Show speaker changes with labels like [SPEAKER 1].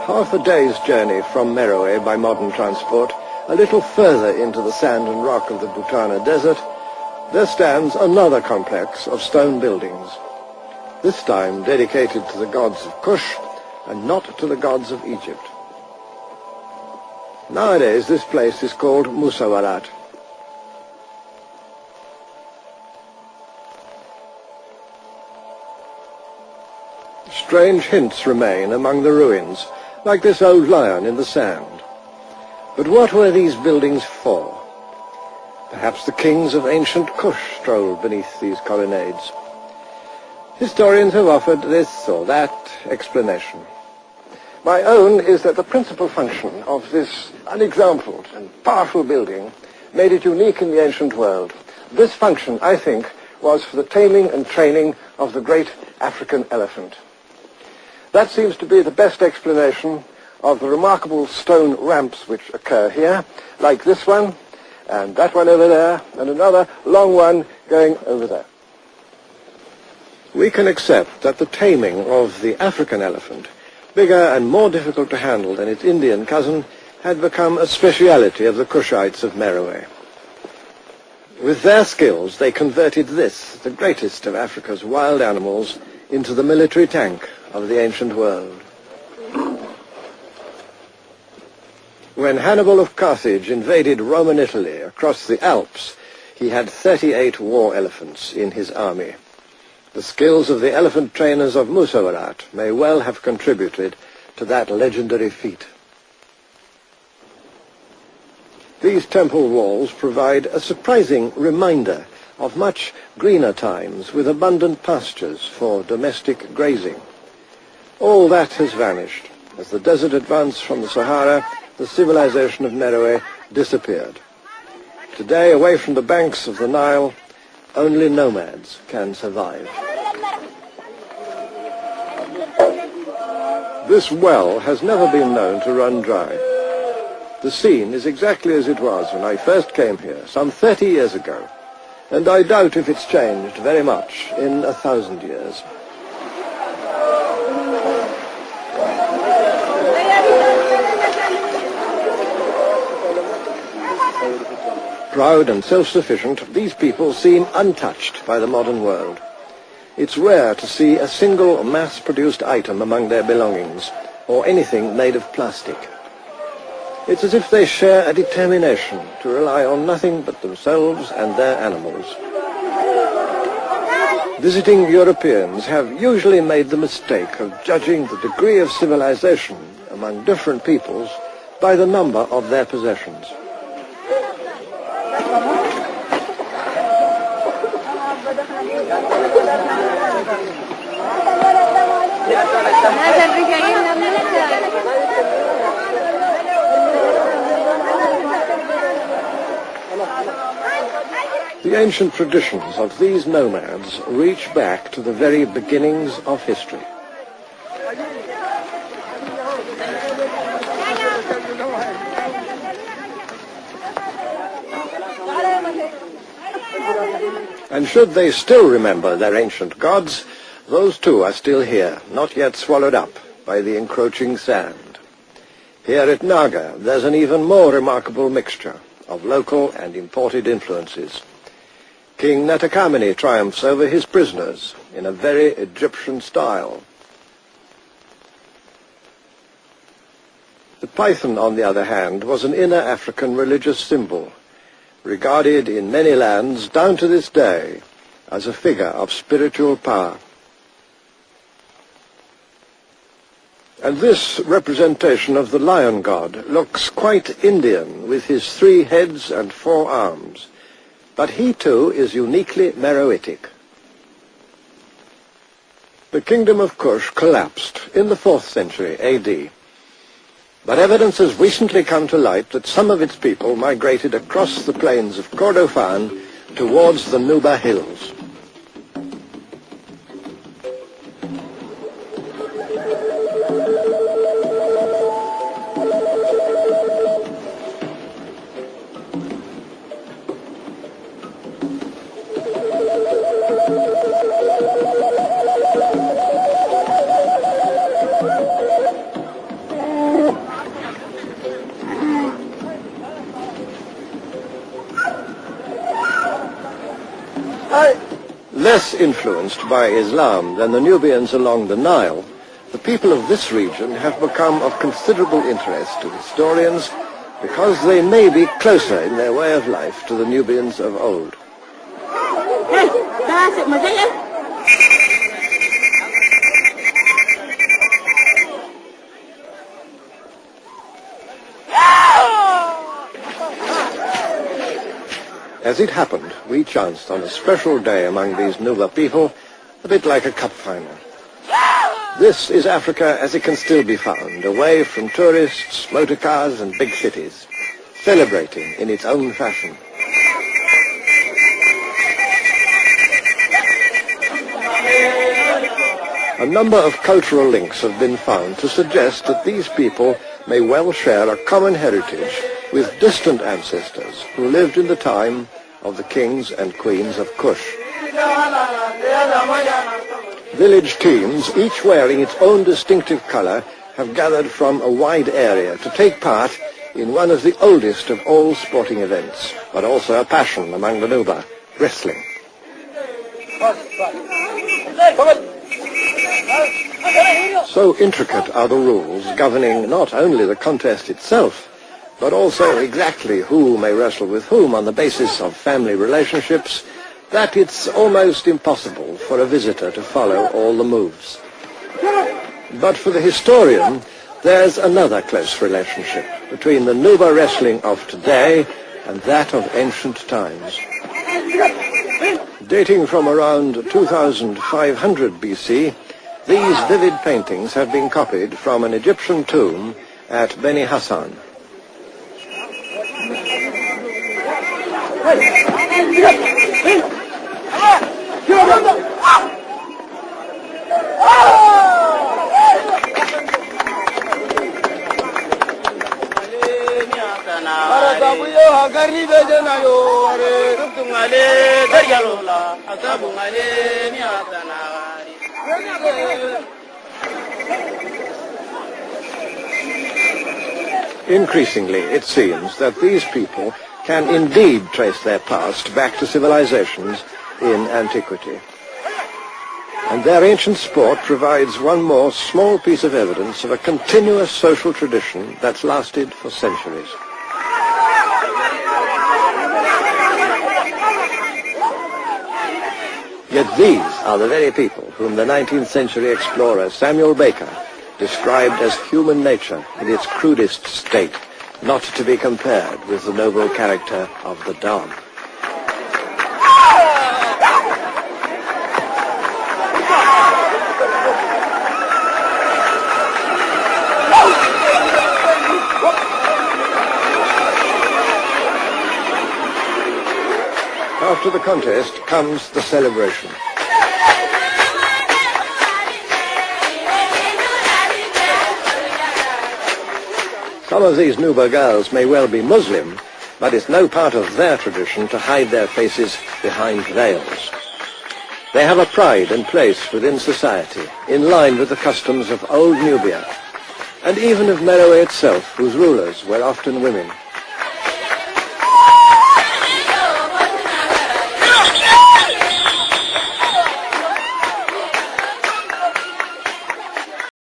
[SPEAKER 1] Half a day's journey from Meroe by modern transport, a little further into the sand and rock of the Butana Desert, there stands another complex of stone buildings, this time dedicated to the gods of Kush and not to the gods of Egypt. Nowadays this place is called Musawarat. Strange hints remain among the ruins, like this old lion in the sand. But what were these buildings for? Perhaps the kings of ancient Kush strolled beneath these colonnades. Historians have offered this or that explanation. My own is that the principal function of this unexampled and powerful building made it unique in the ancient world. This function, I think, was for the taming and training of the great African elephant. That seems to be the best explanation of the remarkable stone ramps which occur here, like this one, and that one over there, and another long one going over there. We can accept that the taming of the African elephant, bigger and more difficult to handle than its Indian cousin, had become a speciality of the Kushites of Meroe. With their skills, they converted this, the greatest of Africa's wild animals, into the military tank of the ancient world. When Hannibal of Carthage invaded Roman Italy across the Alps, he had 38 war elephants in his army. The skills of the elephant trainers of Musawarat may well have contributed to that legendary feat. These temple walls provide a surprising reminder of much greener times with abundant pastures for domestic grazing. All that has vanished. As the desert advanced from the Sahara, the civilization of Meroe disappeared. Today, away from the banks of the Nile, only nomads can survive. This well has never been known to run dry. The scene is exactly as it was when I first came here, some 30 years ago, and I doubt if it's changed very much in 1,000 years. Proud and self-sufficient, these people seem untouched by the modern world. It's rare to see a single mass-produced item among their belongings, or anything made of plastic. It's as if they share a determination to rely on nothing but themselves and their animals. Visiting Europeans have usually made the mistake of judging the degree of civilization among different peoples by the number of their possessions. The ancient traditions of these nomads reach back to the very beginnings of history. And should they still remember their ancient gods, those too are still here, not yet swallowed up by the encroaching sand. Here at Naga, there's an even more remarkable mixture of local and imported influences. King Netakamani triumphs over his prisoners in a very Egyptian style. The python, on the other hand, was an inner African religious symbol, regarded in many lands down to this day as a figure of spiritual power. And this representation of the lion god looks quite Indian with his 3 heads and 4 arms. But he too is uniquely Meroitic. The kingdom of Kush collapsed in the 4th century AD. But evidence has recently come to light that some of its people migrated across the plains of Kordofan towards the Nuba hills. less influenced by Islam than the Nubians along the Nile, the people of this region have become of considerable interest to historians because they may be closer in their way of life to the Nubians of old. As it happened, we chanced on a special day among these Nuba people, a bit like a cup final. This is Africa as it can still be found, away from tourists, motor cars and big cities, celebrating in its own fashion. A number of cultural links have been found to suggest that these people may well share a common heritage with distant ancestors who lived in the time of the kings and queens of Kush. Village teams, each wearing its own distinctive color, have gathered from a wide area to take part in one of the oldest of all sporting events, but also a passion among the Nuba, wrestling. So intricate are the rules governing not only the contest itself, but also exactly who may wrestle with whom on the basis of family relationships, that it's almost impossible for a visitor to follow all the moves. But for the historian, there's another close relationship between the Nuba wrestling of today and that of ancient times. Dating from around 2500 BC, these vivid paintings have been copied from an Egyptian tomb at Beni Hassan. Increasingly, it seems that these people can indeed trace their past back to civilizations in antiquity. And their ancient sport provides one more small piece of evidence of a continuous social tradition that's lasted for centuries. Yet these are the very people whom the 19th century explorer Samuel Baker described as human nature in its crudest state, not to be compared with the noble character of the dog. After the contest comes the celebration. Some of these Nuba girls may well be Muslim, but it's no part of their tradition to hide their faces behind veils. They have a pride and place within society, in line with the customs of old Nubia, and even of Meroe itself, whose rulers were often women.